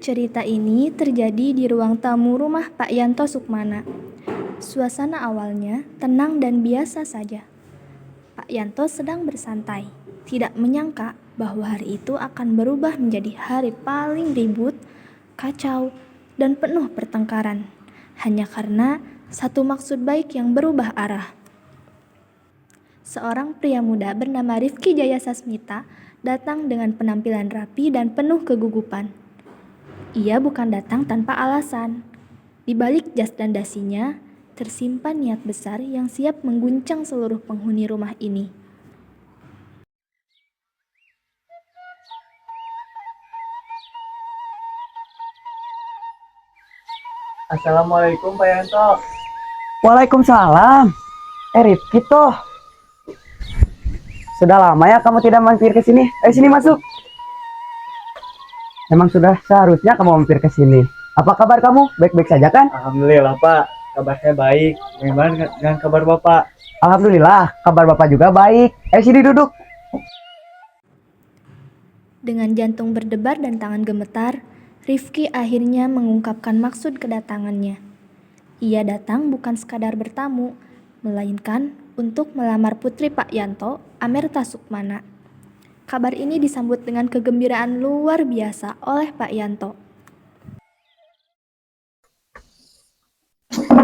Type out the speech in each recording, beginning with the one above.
Cerita ini terjadi di ruang tamu rumah Pak Yanto Sukmana. Suasana awalnya tenang dan biasa saja. Pak Yanto sedang bersantai, tidak menyangka bahwa hari itu akan berubah menjadi hari paling ribut, kacau, dan penuh pertengkaran. Hanya karena satu maksud baik yang berubah arah. Seorang pria muda bernama Rifki Jaya Sasmita datang dengan penampilan rapi dan penuh kegugupan. Ia bukan datang tanpa alasan. Di balik jas dan dasinya, tersimpan niat besar yang siap mengguncang seluruh penghuni rumah ini. Assalamualaikum Pak Yanto. Waalaikumsalam. Rifki toh. Sudah lama ya kamu tidak mampir ke sini. Sini masuk. Memang sudah seharusnya kamu mampir ke sini. Apa kabar kamu? Baik-baik saja kan? Alhamdulillah Pak, kabar saya baik. Bagaimana dengan kabar Bapak? Alhamdulillah, kabar Bapak juga baik. Sini duduk. Dengan jantung berdebar dan tangan gemetar, Rifki akhirnya mengungkapkan maksud kedatangannya. Ia datang bukan sekadar bertamu, melainkan untuk melamar putri Pak Yanto, Amerta Sukmana. Kabar ini disambut dengan kegembiraan luar biasa oleh Pak Yanto.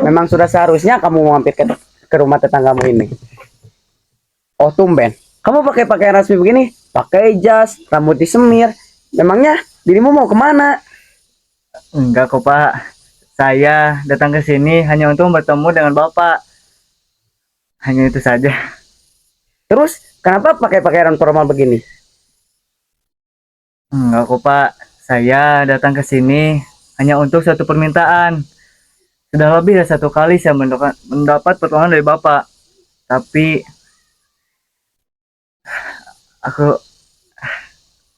Memang sudah seharusnya kamu mampir ke rumah tetanggamu ini. Oh tumben, kamu pakai pakaian resmi begini? Pakai jas, rambut disemir. Memangnya dirimu mau kemana? Enggak kok Pak. Saya datang ke sini hanya untuk bertemu dengan Bapak. Hanya itu saja. Terus kenapa pakai pakaian formal begini? Enggak kok Pak. Saya datang ke sini hanya untuk satu permintaan. Sudah lebih dari satu kali saya mendapat pertolongan dari Bapak. Tapi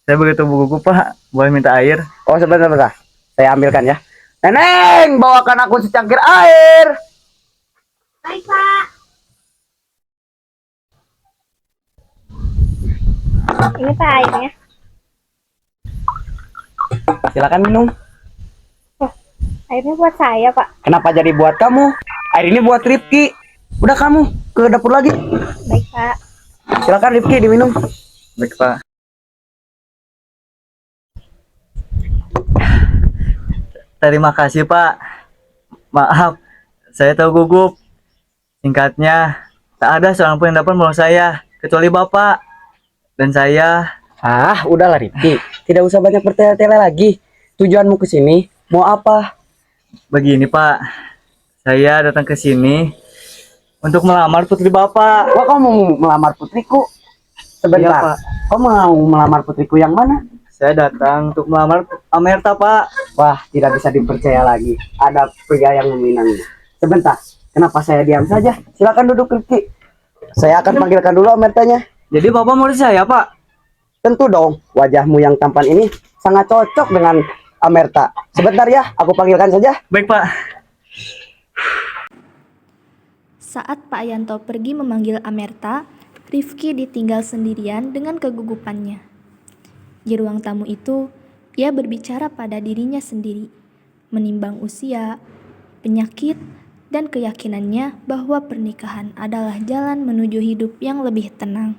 saya begitu gugup Pak. Boleh minta air? Oh sebentar. Saya ambilkan ya. Neneng, bawakan aku secangkir air. Baik, Pak. Ini Pak airnya. Silakan minum. Airnya buat saya, Pak. Kenapa jadi buat kamu? Air ini buat Rifki. Udah kamu ke dapur lagi. Baik, Pak. Silakan Rifki diminum. Baik Pak. Terima kasih Pak. Maaf, saya tahu gugup. Singkatnya, tak ada seorang pun yang dapat menolong saya, kecuali Bapak. Dan saya... Udahlah Rifki. Tidak usah banyak bertele-tele lagi. Tujuanmu ke sini mau apa? Begini Pak, saya datang ke sini untuk melamar putri Bapak. Wah, kamu mau melamar putriku? Sebentar. Iya, Pak. Kau mau melamar putriku yang mana? Saya datang untuk melamar Amerta Pak. Wah, tidak bisa dipercaya lagi. Ada pria yang meminangnya. Sebentar. Kenapa saya diam saja? Silakan duduk Rifki. Saya akan panggilkan dulu Amertanya. Jadi Bapak murid saya Pak? Tentu dong, wajahmu yang tampan ini sangat cocok dengan Amerta. Sebentar ya, aku panggilkan saja. Baik Pak. Saat Pak Yanto pergi memanggil Amerta, Rifki ditinggal sendirian dengan kegugupannya. Di ruang tamu itu, ia berbicara pada dirinya sendiri, menimbang usia, penyakit, dan keyakinannya bahwa pernikahan adalah jalan menuju hidup yang lebih tenang.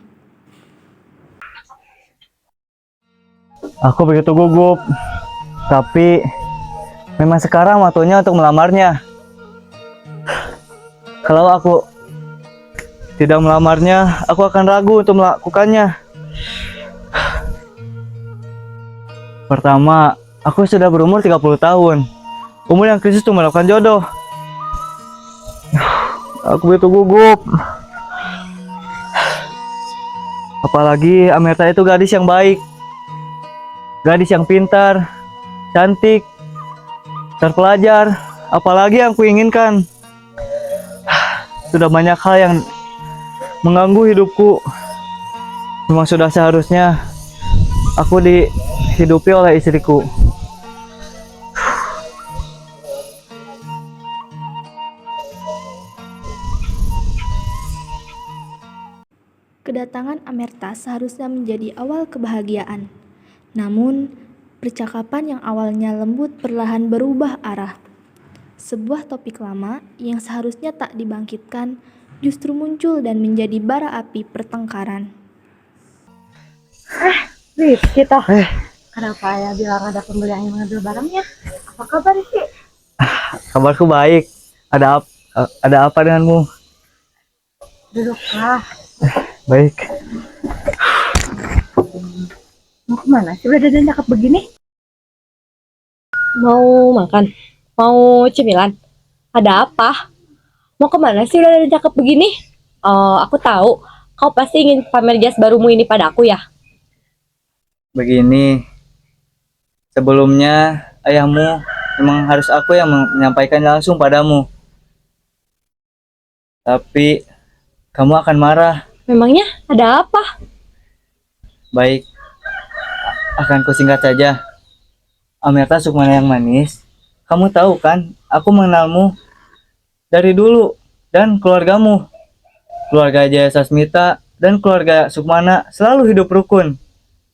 Aku begitu gugup. Tapi memang sekarang waktunya untuk melamarnya. Kalau aku tidak melamarnya, aku akan ragu untuk melakukannya. Pertama, aku sudah berumur 30 tahun. Umur yang krisis untuk melakukan jodoh. Aku begitu gugup. Apalagi Amerta itu gadis yang baik. Gadis yang pintar, cantik, terpelajar, apalagi yang kuinginkan. Sudah banyak hal yang mengganggu hidupku. Memang sudah seharusnya aku dihidupi oleh istriku. Kedatangan Amerta seharusnya menjadi awal kebahagiaan. Namun, Percakapan yang awalnya lembut perlahan berubah arah. Sebuah topik lama yang seharusnya tak dibangkitkan justru muncul dan menjadi bara api pertengkaran. Rizky toh. Kenapa ya bilang ada pembeli yang mengambil barangnya? Apa kabar Rizky? Kabarku baik. Ada apa denganmu? Duduklah. Baik. Mau kemana sih udah dan cakep begini? Mau makan? Mau cemilan? Ada apa? Mau kemana sih udah cakep begini? Oh, aku tahu. Kau pasti ingin pamer jas barumu ini pada aku ya? Begini, sebelumnya ayahmu memang harus aku yang menyampaikan langsung padamu. Tapi kamu akan marah. Memangnya ada apa? Baik, akan kusingkat saja. Amerta Sukmana yang manis, kamu tahu kan, aku mengenalmu dari dulu dan keluargamu. Keluarga Jaya Sasmita dan keluarga Sukmana selalu hidup rukun.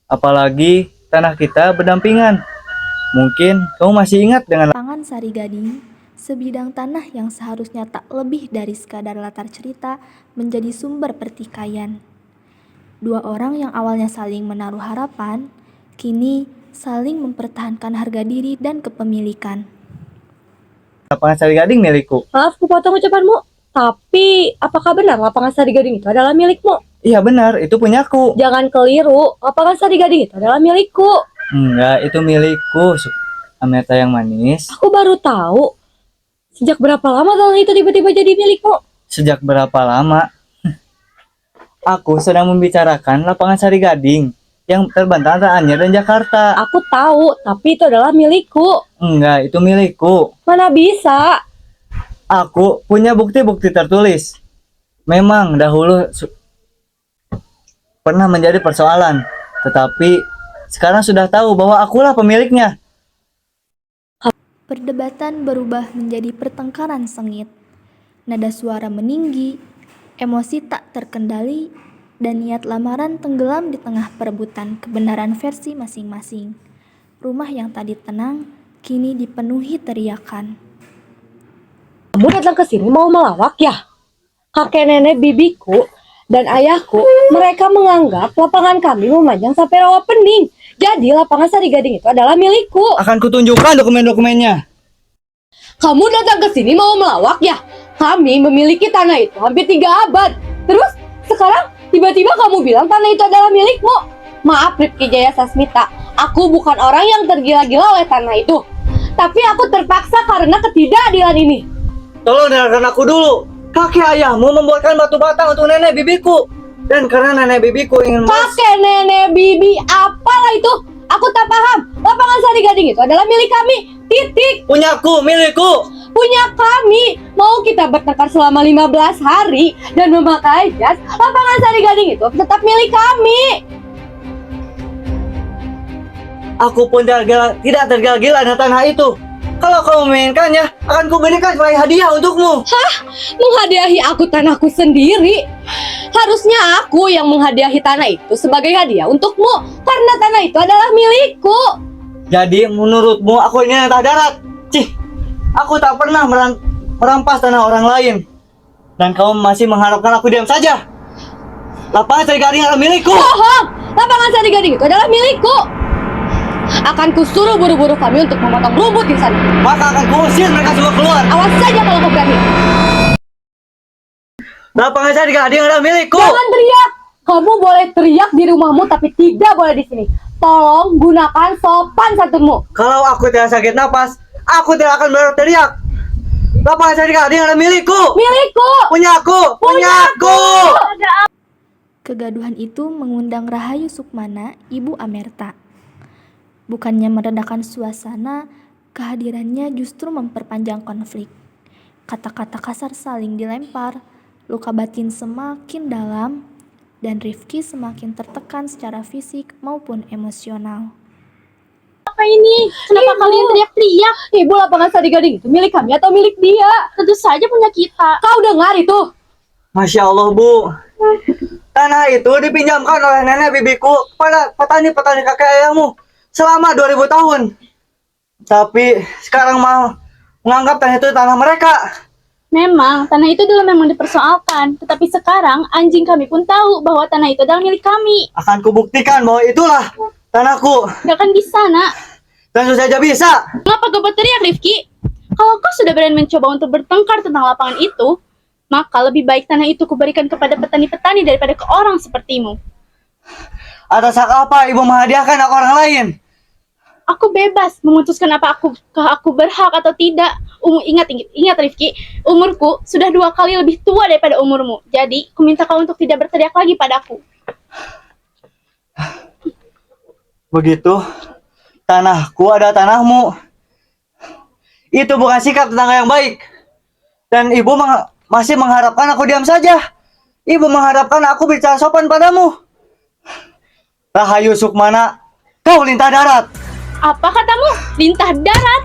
Apalagi tanah kita berdampingan. Mungkin kamu masih ingat dengan Lapangan Sari Gading, sebidang tanah yang seharusnya tak lebih dari sekadar latar cerita menjadi sumber pertikaian. Dua orang yang awalnya saling menaruh harapan, kini saling mempertahankan harga diri dan kepemilikan. lapangan Sari Gading milikku. Maaf, kupotong ucapanmu. Tapi, apakah benar lapangan Sari Gading itu adalah milikmu? Iya benar, itu punyaku. Jangan keliru, lapangan Sari Gading itu adalah milikku. Enggak, itu milikku, Amerta yang manis. Aku baru tahu. Sejak berapa lama tanah itu tiba-tiba jadi milikmu? Sejak berapa lama? Aku sedang membicarakan lapangan Sari Gading yang terbentang antara Anyer dan Jakarta. Aku tahu, tapi itu adalah milikku. Enggak, itu milikku. Mana bisa? Aku punya bukti-bukti tertulis. Memang dahulu pernah menjadi persoalan, tetapi sekarang sudah tahu bahwa akulah pemiliknya. Perdebatan berubah menjadi pertengkaran sengit. Nada suara meninggi, emosi tak terkendali, dan niat lamaran tenggelam di tengah perebutan kebenaran versi masing-masing. Rumah yang tadi tenang, kini dipenuhi teriakan. Kamu datang ke sini mau melawak ya? Kakek nenek bibiku dan ayahku, mereka menganggap lapangan kami memanjang sampai rawa pening. Jadi lapangan Sari Gading itu adalah milikku. Akan kutunjukkan dokumen-dokumennya. Kamu datang ke sini mau melawak ya? Kami memiliki tanah itu hampir 3 abad. Terus sekarang tiba-tiba kamu bilang tanah itu adalah milikmu. Maaf Rifki Jaya Sasmita, aku bukan orang yang tergila-gila oleh tanah itu. Tapi aku terpaksa karena ketidakadilan ini. Tolong dengarkan aku dulu. Kakek ayahmu membuatkan batu bata untuk nenek bibiku. Dan karena nenek bibiku ingin Kakek nenek bibi apalah itu? Aku tak paham. Lapangan Sari Gading itu adalah milik kami. Titik. punyaku, milikku. Punya kami. Mau kita bertengkar selama 15 hari dan memakai jas, lapangan Sari Gading itu tetap milik kami. Aku pun tidak tergila-gila dengan tanah itu. Kalau kau menginginkannya, akan kuberikan sebagai hadiah untukmu. Menghadiahi aku tanahku sendiri. Harusnya aku yang menghadiahi tanah itu sebagai hadiah untukmu, karena tanah itu adalah milikku. Jadi menurutmu aku ini tak darat? Cih, aku tak pernah merampas tanah orang lain. Dan kau masih mengharapkan aku diam saja? Lapangan Sari Gading adalah milikku. Bohong! Lapangan Sari Gading itu adalah milikku. Akan kusuruh buru-buru kami untuk memotong rumput di sana. Maka akan kuusir mereka semua keluar. Awas saja kalau kau berani. Lapangan Sari Gading adalah milikku. Jangan teriak. Kamu boleh teriak di rumahmu tapi tidak boleh di sini. Tolong gunakan sopan santunmu. Kalau aku tidak sakit napas, aku tidak akan berteriak. Lapangan Sari Gading adalah milikku. Milikku. Punyaku, punyaku. Kegaduhan itu mengundang Rahayu Sukmana, ibu Amerta. Bukannya meredakan suasana, kehadirannya justru memperpanjang konflik. Kata-kata kasar saling dilempar, luka batin semakin dalam, dan Rifki semakin tertekan secara fisik maupun emosional. Apa ini? Kenapa kalian teriak-teriak? Ibu, lapangan Sari Gading itu milik kami atau milik dia? Tentu saja punya kita. Kau dengar itu? Masya Allah, Bu. Tanah itu dipinjamkan oleh nenek bibiku kepada petani-petani kakek ayahmu. selama 2000 tahun. Tapi sekarang mau menganggap tanah itu tanah mereka. Memang, tanah itu dulu memang dipersoalkan. Tetapi sekarang, anjing kami pun tahu bahwa tanah itu adalah milik kami. Akan kubuktikan bahwa itulah tanahku. Gak akan bisa, nak. Tentu saja bisa. Mengapa kau berteriak, Rifki? Kalau kau sudah berani mencoba untuk bertengkar tentang lapangan itu, maka lebih baik tanah itu kuberikan kepada petani-petani daripada ke orang sepertimu. Atas hak apa ibu menghadiahkan hak orang lain? Aku bebas memutuskan apakah aku berhak atau tidak. Ingat Rifki, umurku sudah 2 kali lebih tua daripada umurmu. Jadi, ku minta kau untuk tidak berteriak lagi padaku. Begitu, tanahku ada tanahmu. Itu bukan sikap tetangga yang baik. Dan ibu masih mengharapkan aku diam saja. Ibu mengharapkan aku bicara sopan padamu. Rahayu Sukmana, kau lintah darat. Apa katamu? Lintah darat?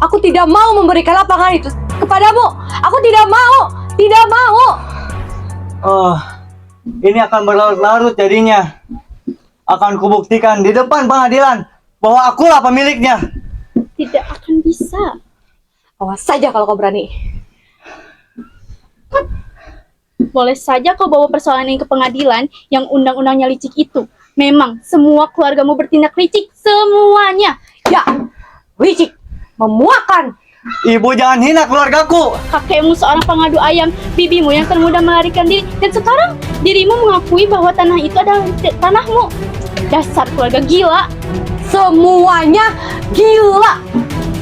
Aku tidak mau memberikan lapangan itu kepadamu. Aku tidak mau. Tidak mau. Oh, ini akan berlarut-larut jadinya. Akan kubuktikan di depan pengadilan bahwa akulah pemiliknya. Tidak akan bisa. Awas saja kalau kau berani. Boleh saja kau bawa persoalan ini ke pengadilan yang undang-undangnya licik itu. Memang semua keluargamu bertindak licik. Semuanya. Ya, licik. Memuakan. Ibu jangan hina keluargaku. Kakekmu seorang pengadu ayam, bibimu yang termuda melarikan diri, dan sekarang dirimu mengakui bahwa tanah itu adalah tanahmu. Dasar keluarga gila. Semuanya gila.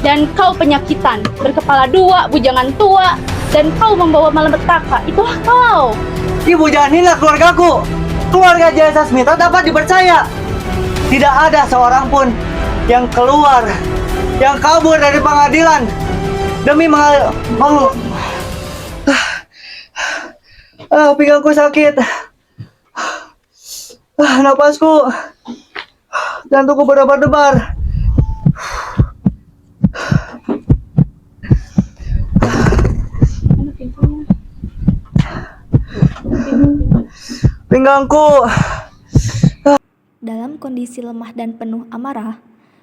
Dan kau penyakitan, berkepala 2, bujangan tua, dan kau membawa malapetaka. Itulah kau. Ibu jangan hina keluargaku. Keluarga Jaya Sasmita dapat dipercaya. Tidak ada seorang pun yang keluar, yang kabur dari pengadilan demi pinggangku sakit. Napasku, jantungku berdebar-debar. Pinggangku. Dalam kondisi lemah dan penuh amarah,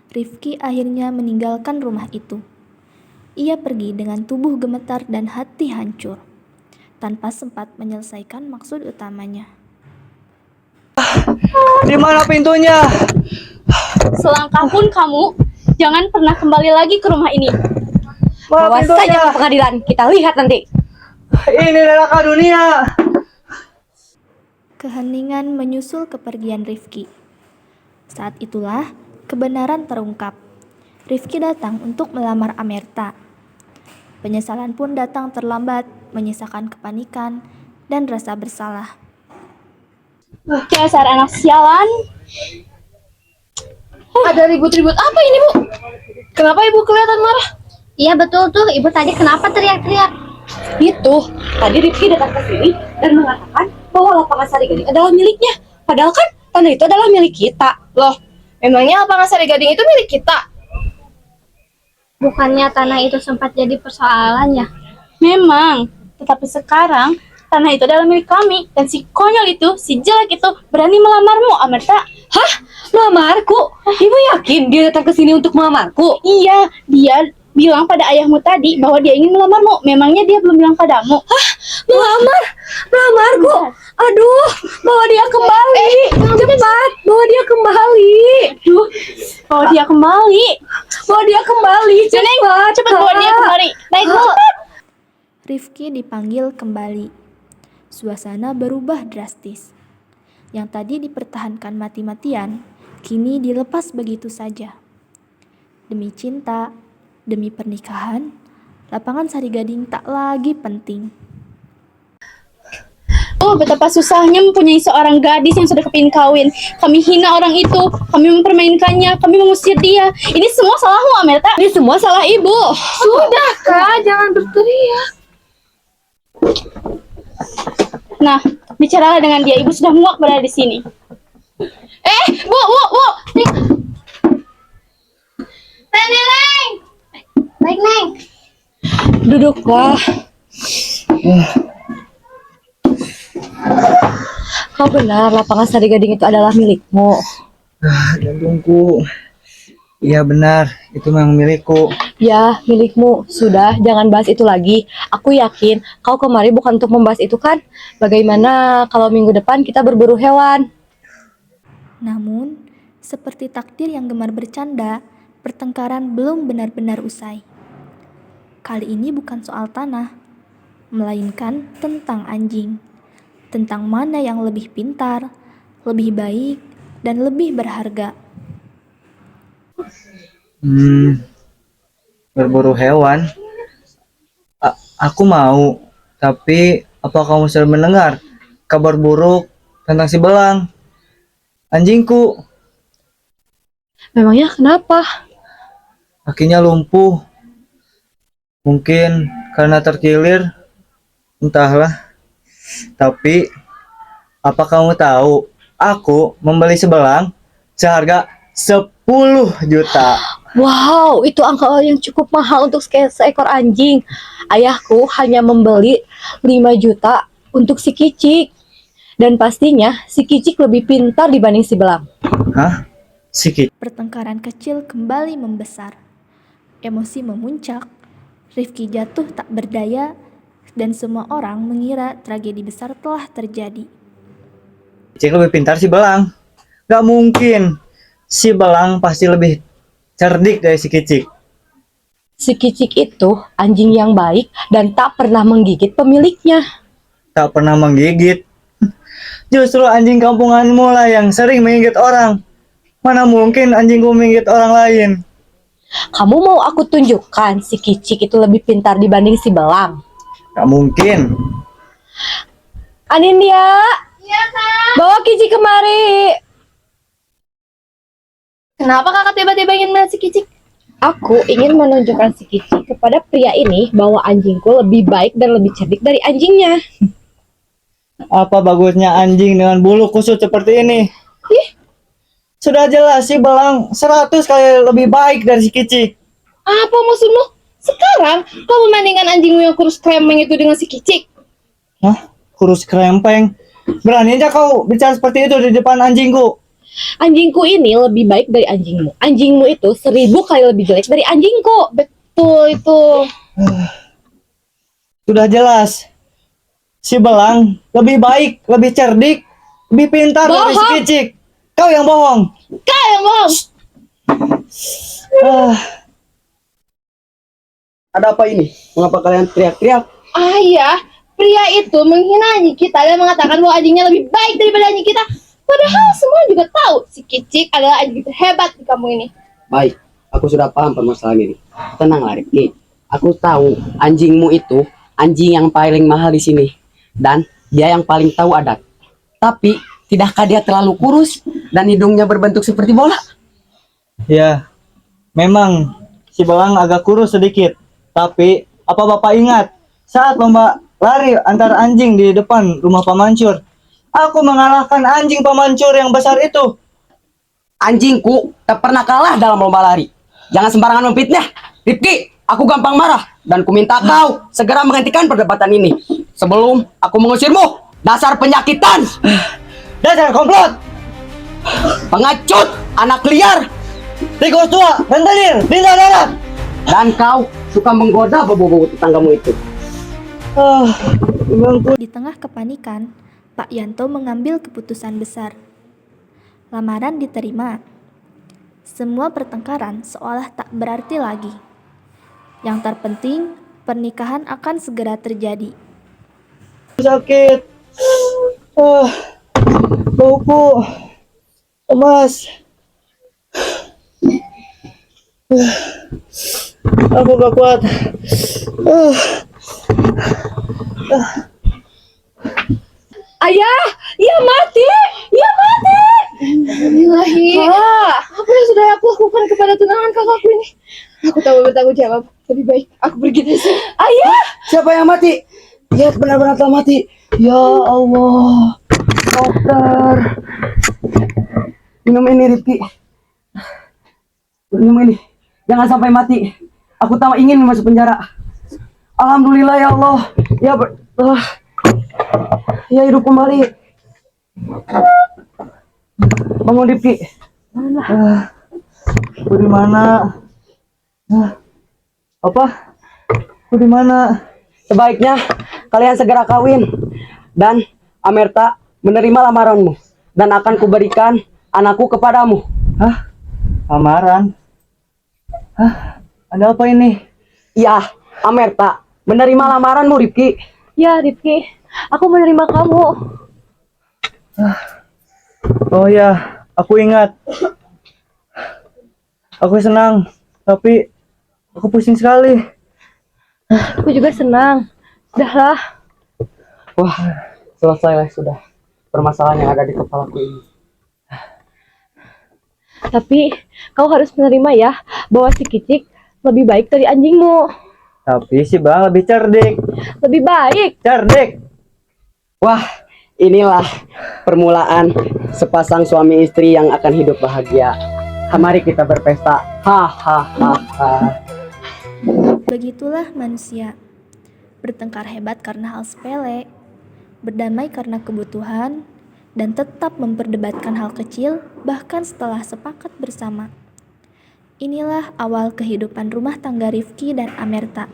Rifki akhirnya meninggalkan rumah itu. Ia pergi dengan tubuh gemetar dan hati hancur, tanpa sempat menyelesaikan maksud utamanya. Di mana pintunya? Selangkah pun kamu, jangan pernah kembali lagi ke rumah ini. Mana Bawa saja pintunya? ke pengadilan. Kita lihat nanti. Ini neraka dunia. Keheningan menyusul kepergian Rifki. Saat itulah kebenaran terungkap. Rifki datang untuk melamar Amerta. Penyesalan pun datang terlambat, menyisakan kepanikan dan rasa bersalah. Dasar anak sialan. Ada ribut-ribut apa ini, Bu? Kenapa Ibu kelihatan marah? Iya betul tuh, ibu tadi kenapa teriak-teriak? Itu, tadi Rifki datang ke sini dan mengatakan bahwa lapangan Sari Gading adalah miliknya. Padahal kan tanah itu adalah milik kita. Loh, memangnya lapangan Sari Gading itu milik kita? Bukannya tanah itu sempat jadi persoalan ya? Memang, tetapi sekarang tanah itu adalah milik kami. Dan si konyol itu, si jelek itu berani melamarmu, Amerta. Hah? Melamarku? Ibu yakin dia datang ke sini untuk melamarku? Iya, dia bilang pada ayahmu tadi bahwa dia ingin melamarmu. Memangnya dia belum bilang padamu? Hah? Melamar? Melamarku? Aduh, bawa dia kembali. Cepat, bawa dia kembali. Aduh, bawa dia kembali. Bawa dia kembali. Cepat, Cepat bawa dia kembali. Naik Bu. Rifki dipanggil kembali. Suasana berubah drastis. Yang tadi dipertahankan mati-matian, kini dilepas begitu saja. Demi cinta, demi pernikahan, lapangan Sari Gading tak lagi penting. Oh, betapa susahnya mempunyai seorang gadis yang sudah kepingin kawin. Kami hina orang itu, kami mempermainkannya, kami mengusir dia. Ini semua salahmu, Amerta. Ini semua salah ibu. Sudah, Kak, jangan berteriak. Nah, bicaralah dengan dia. Ibu sudah muak berada di sini. Bu. Neneng. Baik, Neng. Duduklah. Kau benar, lapangan Sari Gading itu adalah milikmu. Jantungku. Iya benar, itu memang milikku. Ya, milikmu. Sudah, jangan bahas itu lagi. Aku yakin kau kemari bukan untuk membahas itu kan? Bagaimana kalau minggu depan kita berburu hewan? Namun, seperti takdir yang gemar bercanda, pertengkaran belum benar-benar usai. Kali ini bukan soal tanah, melainkan tentang anjing. Tentang mana yang lebih pintar, lebih baik, dan lebih berharga. Berburu hewan. Aku mau, tapi apa kamu sudah mendengar kabar buruk tentang si Belang? Anjingku, Memangnya kenapa? kakinya lumpuh. Mungkin karena terkilir, entahlah. Tapi, apa kamu tahu, aku membeli sebelang seharga 10 juta. Wow, itu angka yang cukup mahal untuk seekor anjing. Ayahku hanya membeli 5 juta untuk si Kicik. Dan pastinya si Kicik lebih pintar dibanding si Belang. Hah? Sikit. Pertengkaran kecil kembali membesar. Emosi memuncak, Rifki jatuh tak berdaya, dan semua orang mengira tragedi besar telah terjadi. Cik lebih pintar si Belang. Gak mungkin. Si Belang pasti lebih cerdik dari si Kicik. Si Kicik itu anjing yang baik dan tak pernah menggigit pemiliknya. Tak pernah menggigit. Justru anjing kampunganmu lah yang sering menggigit orang. Mana mungkin anjingku menggigit orang lain. Kamu mau aku tunjukkan si Kicik itu lebih pintar dibanding si Belang? Gak mungkin. Anindya, bawa Kicik kemari. Kenapa kakak tiba-tiba ingin melihat si Kicik? Aku ingin menunjukkan si Kicik kepada pria ini bahwa anjingku lebih baik dan lebih cerdik dari anjingnya. Apa bagusnya anjing dengan bulu kusut seperti ini? Sudah jelas si Belang 100 kali lebih baik dari si Kicik. Apa maksudmu? Sekarang kau membandingkan anjingmu yang kurus kremeng itu dengan si Kicik? Hah? Kurus krempeng? Beraninya kau bicara seperti itu di depan anjingku? Anjingku ini lebih baik dari anjingmu. Anjingmu itu 1000 kali lebih jelek dari anjingku. Betul itu. Sudah jelas. Si Belang lebih baik, lebih cerdik, lebih pintar dari si Bohong. Kicik. Kau yang bohong. Kau yang bohong. Ada apa ini? Mengapa kalian teriak-teriak? Ayah, pria itu menghina anjing kita dan mengatakan bahwa anjingnya lebih baik daripada anjing kita. Padahal semua juga tahu si Kicik adalah anjing terhebat di kampung ini. Baik, aku sudah paham permasalahan ini. Tenanglah Rifki. Aku tahu anjingmu itu anjing yang paling mahal di sini. Dan dia yang paling tahu adat. Tapi, tidakkah dia terlalu kurus dan hidungnya berbentuk seperti bola? Ya, memang si Belang agak kurus sedikit. Tapi, apa Bapak ingat saat lomba lari antar anjing di depan rumah Pak Mansur? Aku mengalahkan anjing Pak Mansur yang besar itu. Anjingku tak pernah kalah dalam lomba lari. Jangan sembarangan memfitnah. Rifki, aku gampang marah. Dan ku minta kau segera menghentikan perdebatan ini. Sebelum aku mengusirmu. Dasar penyakitan. Dasar komplot, Pengecut, anak liar. tikus tua, rentenir, bintang darat. Dan kau suka menggoda bobo-bobo tetanggamu itu. Di tengah kepanikan, Pak Yanto mengambil keputusan besar. Lamaran diterima. Semua pertengkaran seolah tak berarti lagi. Yang terpenting, pernikahan akan segera terjadi. Sakit. Bauku. Lemas. Aku gak kuat. Ayah, ia mati. Ia mati. Bismillahi. Apa yang sudah aku lakukan kepada tunangan kakakku ini? Aku tahu bertanggung jawab. Lebih baik aku pergi dari sini. Ayah, Siapa yang mati? Dia benar-benar telah mati. Ya Allah. Dokter. Minum ini Rifki. Minum ini. Jangan sampai mati. Aku tak ingin masuk penjara. Alhamdulillah ya Allah. Ya hidup kembali. Bangun Rifki. Aku di mana? Apa? Aku di mana? Sebaiknya kalian segera kawin dan Amerta menerima lamaranmu dan akan kuberikan anakku kepadamu. Hah? Lamaran? Hah? Ada apa ini? Iya, Amerta menerima lamaranmu, Rifki. Ya, Rifki, aku menerima kamu. Oh ya, aku ingat. Aku senang, tapi aku pusing sekali. Aku juga senang. Sudahlah, Wah, selesailah sudah permasalahan yang ada di kepalaku ini. tapi kau harus menerima ya bahwa si Kicik lebih baik dari anjingmu. Tapi si Bang lebih cerdik. Lebih baik. Cerdik. Wah, inilah permulaan sepasang suami istri yang akan hidup bahagia. Mari kita berpesta. Hahaha. Begitulah manusia. Bertengkar hebat karena hal sepele, berdamai karena kebutuhan, dan tetap memperdebatkan hal kecil bahkan setelah sepakat bersama. Inilah awal kehidupan rumah tangga Rifki dan Amerta,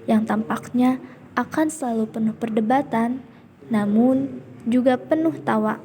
yang tampaknya akan selalu penuh perdebatan, namun juga penuh tawa.